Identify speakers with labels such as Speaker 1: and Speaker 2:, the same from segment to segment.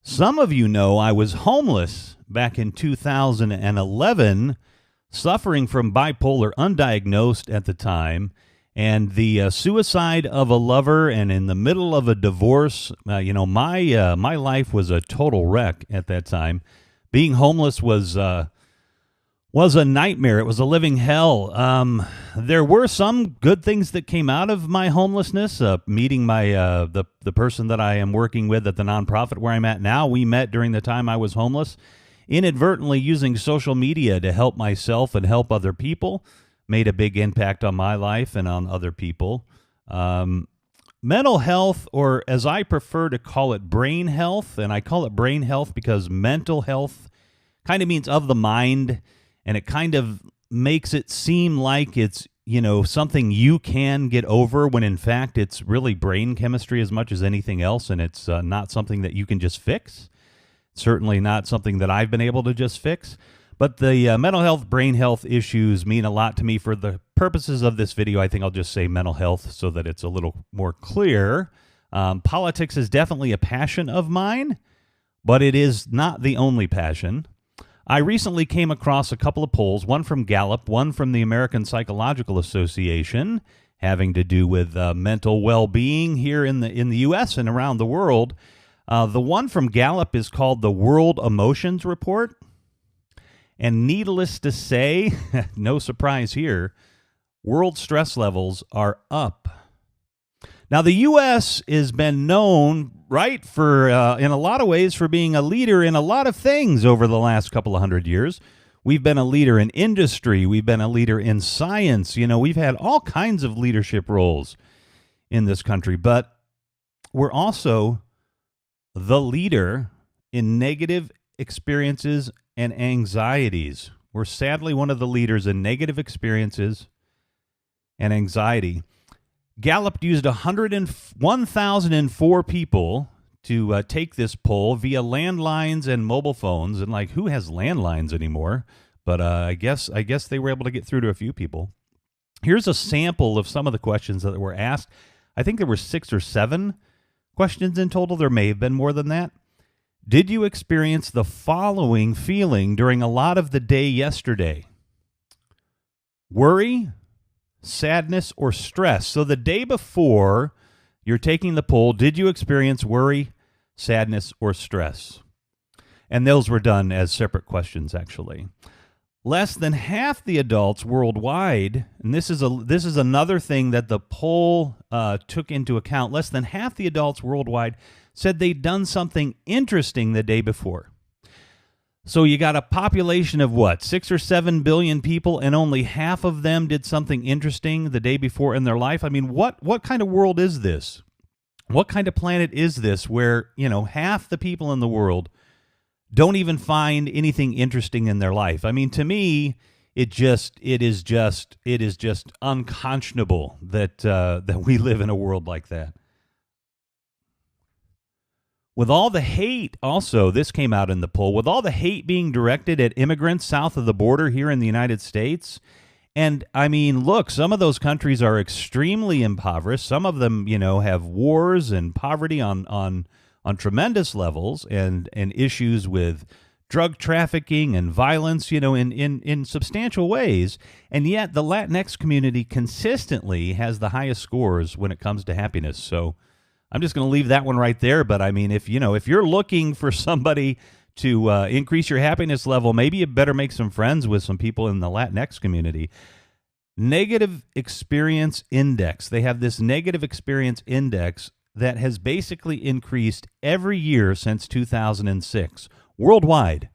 Speaker 1: Some of you know I was homeless back in 2011, suffering from bipolar, undiagnosed at the time, and the suicide of a lover, and in the middle of a divorce. My life was a total wreck at that time. Being homeless was a nightmare. It was a living hell. There were some good things that came out of my homelessness. Meeting my the person that I am working with at the nonprofit where I'm at now. We met during the time I was homeless, inadvertently using social media to help myself and help other people. Made a big impact on my life and on other people. Mental health, or as I prefer to call it, brain health, and I call it brain health because mental health kind of means of the mind. And it kind of makes it seem like it's, something you can get over when in fact it's really brain chemistry as much as anything else. And it's not something that you can just fix. Certainly not something that I've been able to just fix. But the mental health, brain health issues mean a lot to me. For the purposes of this video, I think I'll just say mental health so that it's a little more clear. Politics is definitely a passion of mine, but it is not the only passion. I recently came across a couple of polls, one from Gallup, one from the American Psychological Association, having to do with mental well-being here in the U.S. and around the world. The one from Gallup is called the World Emotions Report. And needless to say, no surprise here, world stress levels are up. Now, the U.S. has been known, right, for in a lot of ways for being a leader in a lot of things over the last couple of hundred years. We've been a leader in industry. We've been a leader in science. We've had all kinds of leadership roles in this country. But we're also the leader in negative experiences and anxieties. We're sadly one of the leaders in negative experiences and anxiety. Gallup used 1,004 people to take this poll via landlines and mobile phones. And who has landlines anymore? But I guess they were able to get through to a few people. Here's a sample of some of the questions that were asked. I think there were 6 or 7 questions in total. There may have been more than that. Did you experience the following feeling during a lot of the day yesterday? Worry, sadness, or stress. So the day before you're taking the poll, did you experience worry, sadness, or stress? And those were done as separate questions, actually. Less than half the adults worldwide, and this is another thing that the poll took into account, less than half the adults worldwide said they'd done something interesting the day before. So you got a population of 6 or 7 billion people, and only half of them did something interesting the day before in their life. I mean, what kind of world is this? What kind of planet is this where, half the people in the world don't even find anything interesting in their life? I mean, to me, it is just unconscionable that we live in a world like that. With all the hate, also, this came out in the poll, with all the hate being directed at immigrants south of the border here in the United States, and I mean, look, some of those countries are extremely impoverished. Some of them, have wars and poverty on tremendous levels, and issues with drug trafficking and violence, in substantial ways. And yet the Latinx community consistently has the highest scores when it comes to happiness. So I'm just going to leave that one right there. But I mean, if you're looking for somebody to increase your happiness level, maybe you better make some friends with some people in the Latinx community. Negative experience index. They have this negative experience index that has basically increased every year since 2006. Worldwide,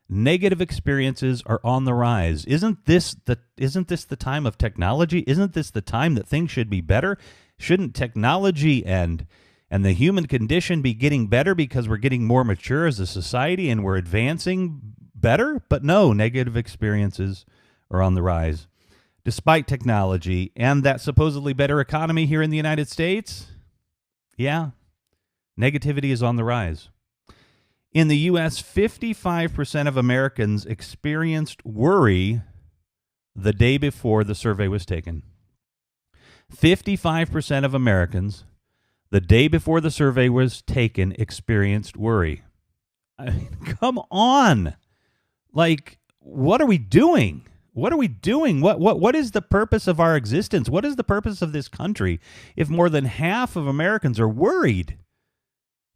Speaker 1: negative experiences are on the rise. Isn't this the time of technology? Isn't this the time that things should be better? Shouldn't technology and the human condition be getting better because we're getting more mature as a society and we're advancing better? But no, negative experiences are on the rise. Despite technology and that supposedly better economy here in the United States, yeah, negativity is on the rise. In the U.S., 55% of Americans experienced worry the day before the survey was taken. 55% of Americans, the day before the survey was taken, experienced worry. I mean, come on. Like, what are we doing? What are we doing? What is the purpose of our existence? What is the purpose of this country if more than half of Americans are worried?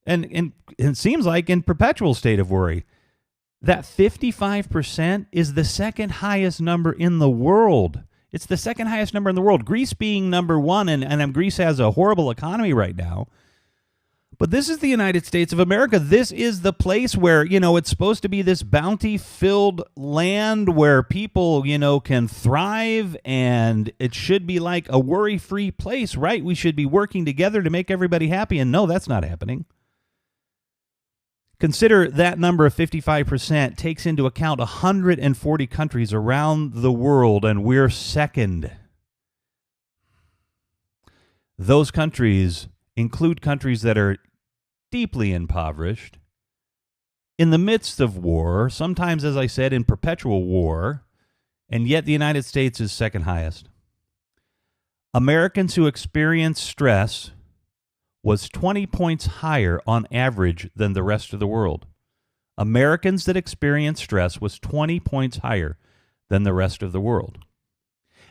Speaker 1: And it seems like in perpetual state of worry. That 55% is the second highest number in the world. It's the second highest number in the world. Greece being number one, and Greece has a horrible economy right now. But this is the United States of America. This is the place where, it's supposed to be this bounty-filled land where people, can thrive, and it should be like a worry-free place, right? We should be working together to make everybody happy, and no, that's not happening. Consider that number of 55% takes into account 140 countries around the world, and we're second. Those countries include countries that are deeply impoverished, in the midst of war, sometimes, as I said, in perpetual war, and yet the United States is second highest. Americans who experience stress was 20 points higher on average than the rest of the world. Americans that experience stress was 20 points higher than the rest of the world.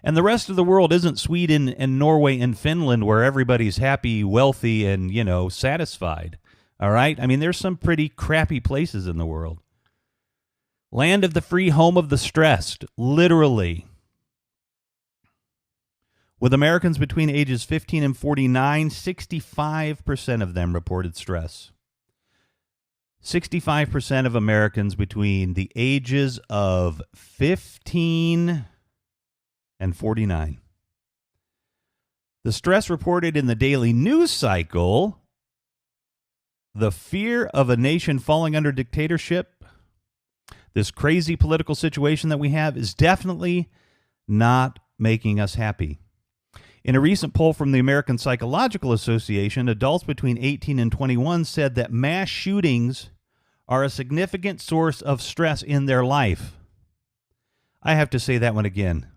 Speaker 1: And the rest of the world isn't Sweden and Norway and Finland where everybody's happy, wealthy, and, satisfied. All right? I mean, there's some pretty crappy places in the world. Land of the free, home of the stressed, literally. With Americans between ages 15 and 49, 65% of them reported stress. 65% of Americans between the ages of 15 and 49. The stress reported in the daily news cycle, the fear of a nation falling under dictatorship, this crazy political situation that we have, is definitely not making us happy. In a recent poll from the American Psychological Association, adults between 18 and 21 said that mass shootings are a significant source of stress in their life. I have to say that one again.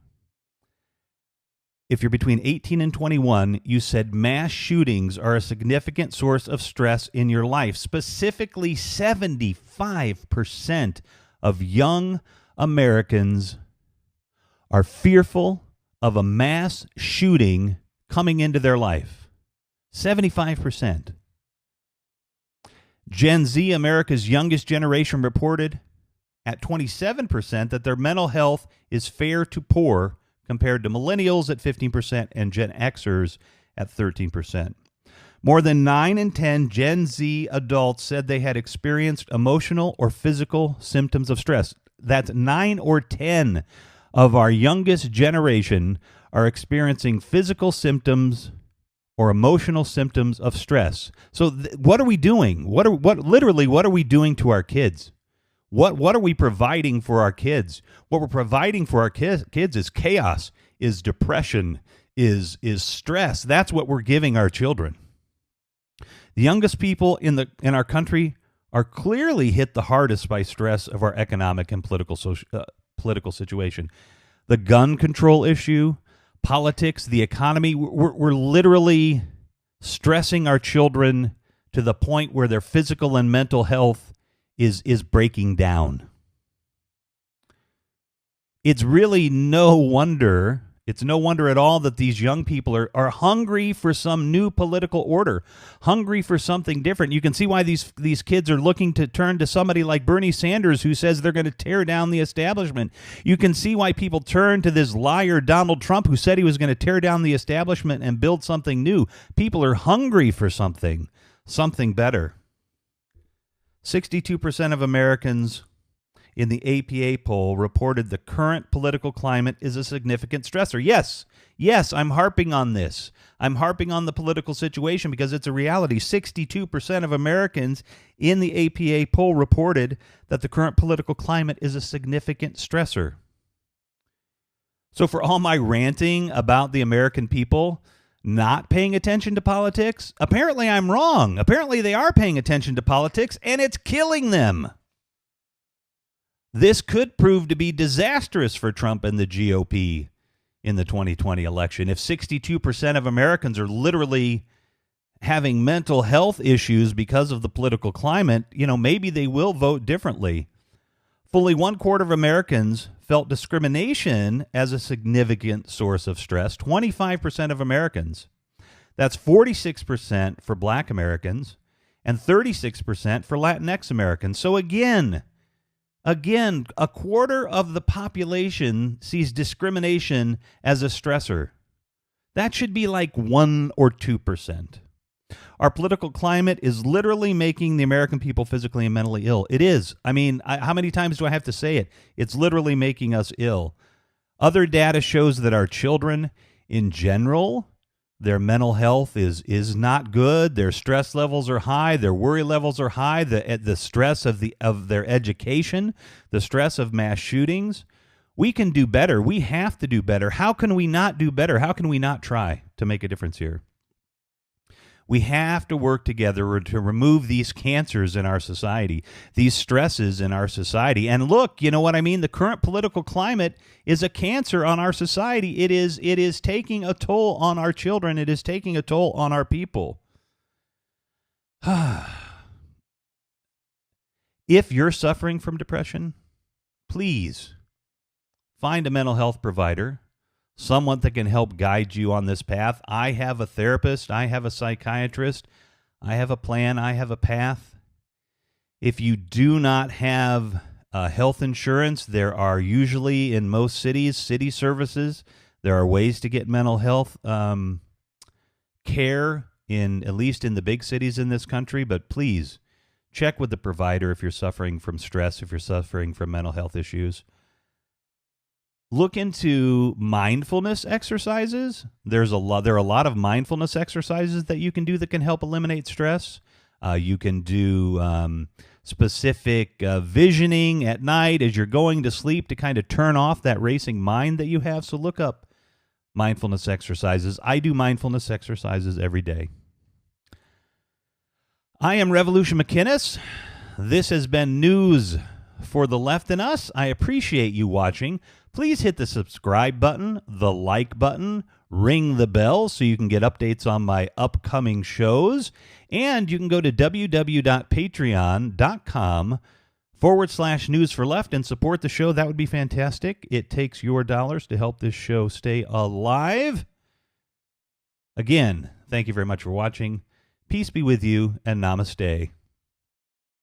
Speaker 1: If you're between 18 and 21, you said mass shootings are a significant source of stress in your life. Specifically, 75% of young Americans are fearful of a mass shooting coming into their life. 75%. Gen Z, America's youngest generation, reported at 27% that their mental health is fair to poor, compared to millennials at 15% and Gen Xers at 13%. More than 9 in 10 Gen Z adults said they had experienced emotional or physical symptoms of stress. That's 9 or 10 of our youngest generation are experiencing physical symptoms or emotional symptoms of stress. So what are we doing? What are we doing to our kids? What are we providing for our kids? What we're providing for our kids is chaos, is depression, is stress. That's what we're giving our children. The youngest people in our country are clearly hit the hardest by stress of our economic and political situation. The gun control issue, politics, the economy, we're literally stressing our children to the point where their physical and mental health is breaking down. It's really no wonder at all that these young people are hungry for some new political order, hungry for something different. You can see why these kids are looking to turn to somebody like Bernie Sanders, who says they're going to tear down the establishment. You can see why people turn to this liar Donald Trump, who said he was going to tear down the establishment and build something new. People are hungry for something better. 62% of Americans in the APA poll reported the current political climate is a significant stressor. Yes, I'm harping on this. I'm harping on the political situation because it's a reality. 62% of Americans in the APA poll reported that the current political climate is a significant stressor. So for all my ranting about the American people not paying attention to politics, apparently I'm wrong. Apparently they are paying attention to politics, and it's killing them. This could prove to be disastrous for Trump and the GOP in the 2020 election. If 62% of Americans are literally having mental health issues because of the political climate, maybe they will vote differently. Fully 1/4 of Americans felt discrimination as a significant source of stress. 25% of Americans. That's 46% for Black Americans and 36% for Latinx Americans. So again, a quarter of the population sees discrimination as a stressor. That should be like 1 or 2%. Our political climate is literally making the American people physically and mentally ill. It is. I mean, how many times do I have to say it? It's literally making us ill. Other data shows that our children in general, their mental health is not good. Their stress levels are high. Their worry levels are high. The stress of their education, the stress of mass shootings. We can do better. We have to do better. How can we not do better? How can we not try to make a difference here? We have to work together to remove these cancers in our society, these stresses in our society. And look, you know what I mean? The current political climate is a cancer on our society. It is taking a toll on our children. It is taking a toll on our people. If you're suffering from depression, please find a mental health provider, someone that can help guide you on this path. I have a therapist. I have a psychiatrist. I have a plan. I have a path. If you do not have health insurance, there are usually in most cities, city services. There are ways to get mental health care at least in the big cities in this country. But please check with the provider if you're suffering from stress, if you're suffering from mental health issues. Look into mindfulness exercises. There are a lot of mindfulness exercises that you can do that can help eliminate stress. You can do specific visioning at night as you're going to sleep to kind of turn off that racing mind that you have. So look up mindfulness exercises. I do mindfulness exercises every day. I am Revolution McInnes. This has been News for the Left and Us. I appreciate you watching. Please hit the subscribe button, the like button, ring the bell so you can get updates on my upcoming shows. And you can go to www.patreon.com/News for Left and support the show. That would be fantastic. It takes your dollars to help this show stay alive. Again, thank you very much for watching. Peace be with you, and namaste.